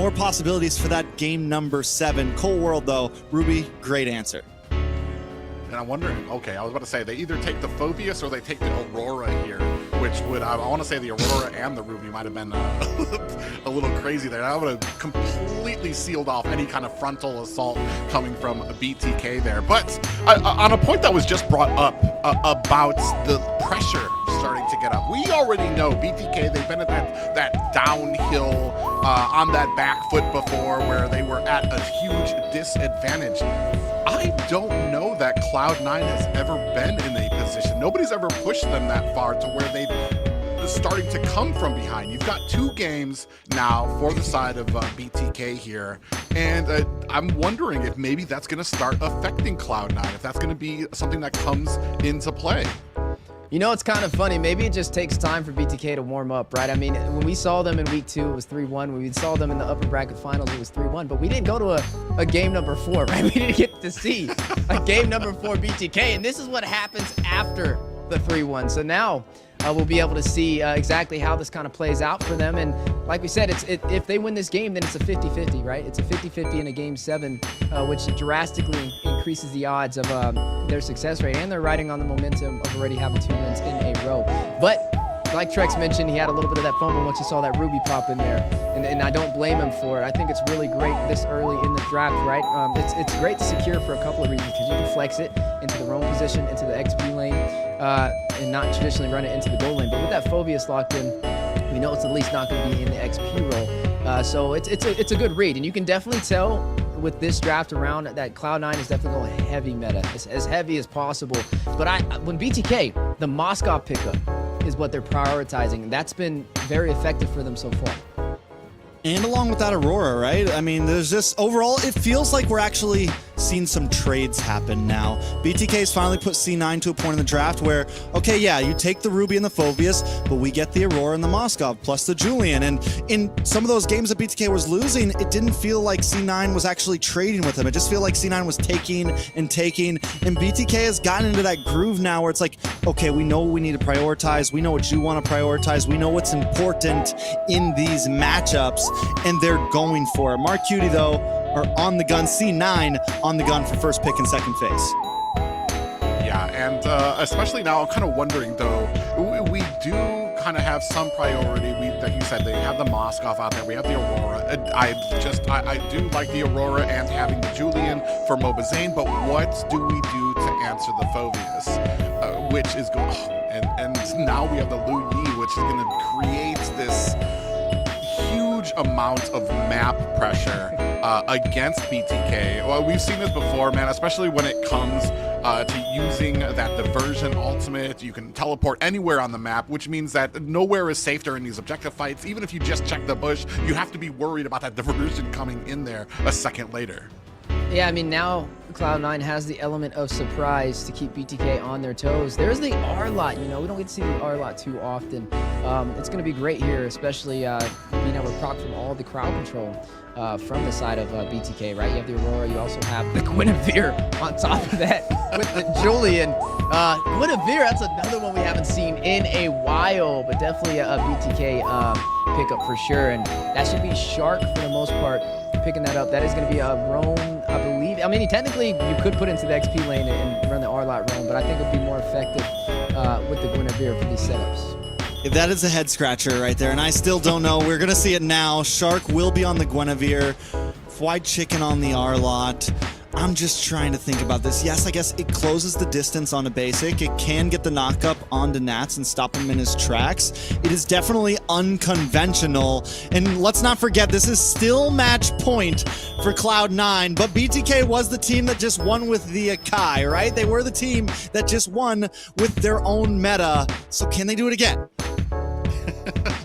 more possibilities for that game number 7. Cold World, though. Ruby, great answer. And I'm wondering, okay, I was about to say, they either take the Phobius or they take the Aurora here, which would, I want to say the Aurora and the Ruby might have been a little crazy there. That would have completely sealed off any kind of frontal assault coming from BTK there. But on a point that was just brought up about the pressure starting to get up, we already know BTK, they've been at that downhill on that back foot before where they were at a huge disadvantage. I don't know that CLOUD9 has ever been in a position. Nobody's ever pushed them that far to where they're starting to come from behind. You've got 2 games now for the side of BTK here, and I'm wondering if maybe that's going to start affecting CLOUD9, if that's going to be something that comes into play. You know, it's kind of funny. Maybe it just takes time for BTK to warm up, right? I mean, when we saw them in week 2, it was 3-1. When we saw them in the upper bracket finals, it was 3-1. But we didn't go to a game number 4, right? We didn't get to see a game number 4 BTK. And this is what happens after the 3-1. So now we'll be able to see exactly how this kind of plays out for them. And like we said, if they win this game, then it's a 50-50, right? It's a 50-50 in a game 7, which drastically increases the odds of their success rate. And they're riding on the momentum of already having 2 wins in a row. But like Trex mentioned, he had a little bit of that fumble once he saw that Ruby pop in there. And I don't blame him for it. I think it's really great this early in the draft, right? It's great to secure for a couple of reasons, because you can flex it into the roam position, into the XP lane, and not traditionally run it into the goal lane. But with that Phobius locked in, we know it's at least not going to be in the XP role. So it's a good read. And you can definitely tell with this draft around that CLOUD9 is definitely going heavy meta, as heavy as possible. But when BTK, the Moskov pickup is what they're prioritizing. And that's been very effective for them so far. And along with that Aurora, right? I mean, there's just overall, it feels like we're actually seeing some trades happen now. BTK's finally put C9 to a point in the draft where, okay, yeah, you take the Ruby and the Phobius, but we get the Aurora and the Moskov plus the Julian. And in some of those games that BTK was losing, it didn't feel like C9 was actually trading with him. It just felt like C9 was taking and taking. And BTK has gotten into that groove now where it's like, okay, we know what we need to prioritize. We know what you want to prioritize. We know what's important in these matchups, and they're going for it. Mark Cutie, though, are on the gun. C9 on the gun for first pick and second phase. Yeah, and especially now, I'm kind of wondering, though, we do kind of have some priority. Like you said, they have the Moskov out there. We have the Aurora. I do like the Aurora and having the Julian for Mobazane, but what do we do to answer the Phobius? Which is going, and now we have the Lu Yi, which is going to create this huge amount of map pressure against BTK. Well, we've seen this before, man, especially when it comes to using that diversion ultimate. You can teleport anywhere on the map, which means that nowhere is safe during these objective fights. Even if you just check the bush, you have to be worried about that diversion coming in there a second later. Yeah, I mean, now CLOUD9 has the element of surprise to keep BTK on their toes. There's the R-Lot, you know, we don't get to see the R-Lot too often. It's going to be great here, especially being able to proc from all the crowd control from the side of BTK, right? You have the Aurora, you also have the Guinevere on top of that with the Julian. Guinevere, that's another one we haven't seen in a while, but definitely a BTK pickup for sure. And that should be Shark for the most part, picking that up. That is going to be a roam, I believe. I mean, technically, you could put into the XP lane and run the R-Lot roam, but I think it would be more effective with the Guinevere for these setups. That is a head scratcher right there, and I still don't know. We're going to see it now. Shark will be on the Guinevere. White Chicken on the R-Lot. I'm just trying to think about this. Yes, I guess it closes the distance on a basic. It can get the knockup onto Nats and stop him in his tracks. It is definitely unconventional. And let's not forget, this is still match point for CLOUD9, but BTK was the team that just won with the Akai, right? They were the team that just won with their own meta. So can they do it again?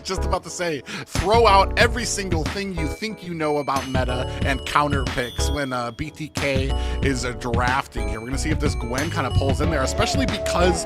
Just about to say, throw out every single thing you think you know about meta and counter picks when BTK is drafting here. We're going to see if this Gwen kind of pulls in there, especially because